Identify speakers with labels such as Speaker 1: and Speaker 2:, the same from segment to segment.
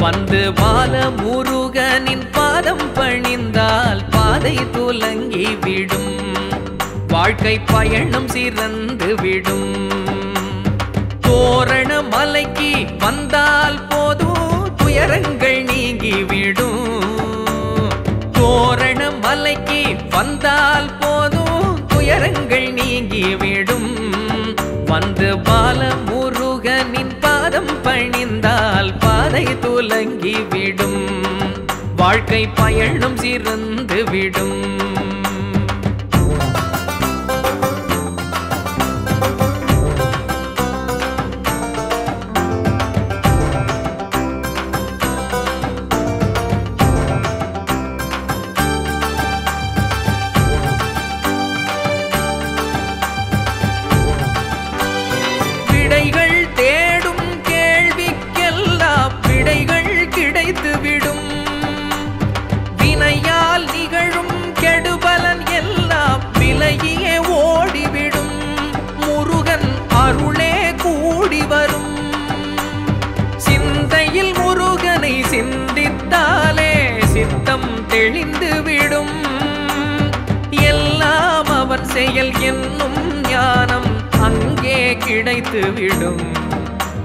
Speaker 1: வந்து பாலமுருகனின் பாதம் பணிந்தால் பாதை துலங்கி விடும், வாழ்க்கை பயணம் சிறந்து விடும். தோரண மலைக்கு வந்தால் போதும் துயரங்கள் நீங்கிவிடும், தோரண மலைக்கு வந்தால் போதும் துயரங்கள் நீங்கிவிடும். வந்து பாலமுருகனின் பாதம் பணிந்தால் பாதை துலங்கி விடும், வாழ்க்கை பயணம் சிறந்து விடும். விடைகள் தேடும் கேள்விக்கெல்லாம் விடைகள் கிடைத்துவிடும், வினையால் நிகழும் கெடுபலன் எல்லாம் விலகியே ஓடிவிடும். முருகன் அருளே கூடி வரும், சிந்தையில் முருகனை சிந்தித்தாலே சித்தம் தெளிந்துவிடும். எல்லாம் அவன் செயல் என்னும் ஞானம் அங்கே கிடைத்துவிடும்,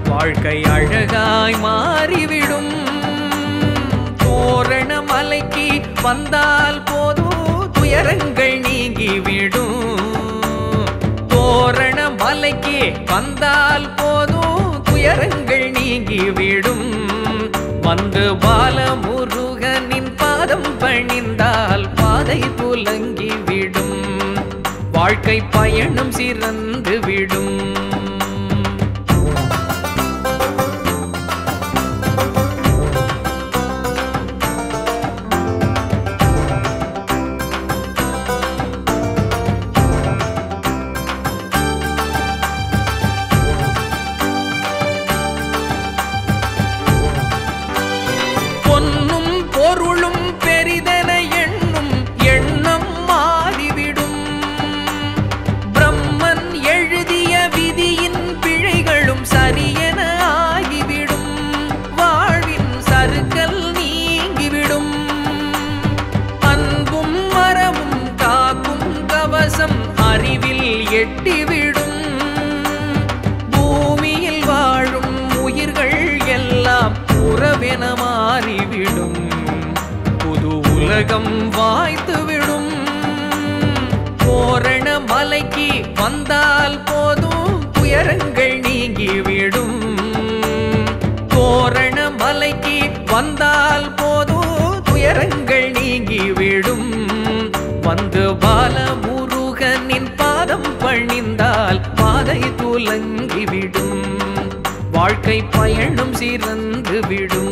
Speaker 1: வாழ்க்கை அழகாய் மாறிவிடும். தோரண மலைக்கு வந்தால் போதும் துயரங்கள் நீங்கிவிடும், தோரண மலைக்கு வந்தால் போதும் துயரங்கள் நீங்கிவிடும். வந்து பாலமுருகனின் பாதம் பணிந்தால் பாதை துலங்கி விடும், வாழ்க்கை பயணம் சிறந்து விடும். பொன்னும் பொருளும் பெரிதென எண்ணும் எண்ணம் மாறிவிடும், பிரம்மன் எழுதிய விதியின் பிழைகளும் சரியென ஆகிவிடும். வாழ்வின் சறுக்கல் நீங்கிவிடும், அன்பும் மரமும் காக்கும் கவசம் அறிவில் எட்டிவிடும். பூமியில் வாழும் உயிர்கள் எல்லாம் உறவென மாறிவிடும், புது உலகம் வாய்த்துவிடும். தோரண மலைக்கு வந்தால் போதும் துயரங்கள் நீங்கிவிடும், தோரண மலைக்கு வந்தால் போதும் துயரங்கள் நீங்கிவிடும். வந்து பாலமுருகனின் பாதம் பணிந்தால் பாதை துலங்கிவிடும், வாழ்க்கை பயணம் சிறந்து விடும்.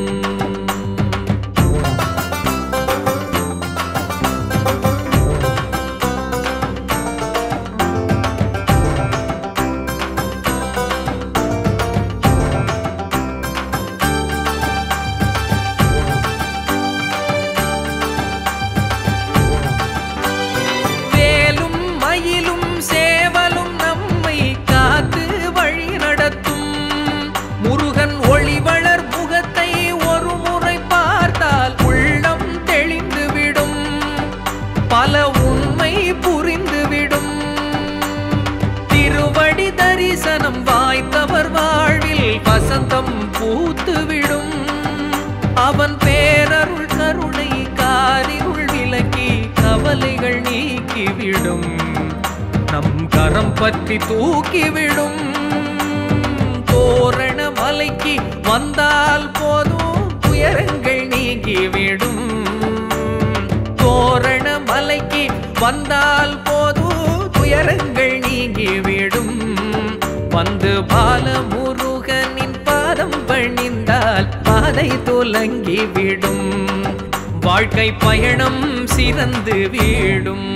Speaker 1: வேலும் மயிலும் சேவலும் நம்மை காத்து வழி நடத்தும், முருகன் ஒளிவளர் முகத்தை ஒரு முறை பார்த்தால் உள்ளம் தெளிந்துவிடும், பல உண்மை புரிந்துவிடும். திருவடி தரிசனம் வாய்த்தவர் வாழ்வில் வசந்தம் பூத்துவிடும், அவன் பேரருள் கருணை காரிருள் விலக்கி கவலைகள் நீக்கிவிடும், நம் கரம் பற்றி தூக்கிவிடும். தோரண மலைக்கு வந்தால் போதும் துயரங்கள் நீங்கிவிடும், தோரண மலைக்கு வந்தால் போதும் துயரங்கள் நீங்கிவிடும். வந்து பாலமுருகனின் பாதம் பணிந்தால் பாதை துலங்கி விடும், வாழ்க்கை பயணம் சிறந்து விடும்.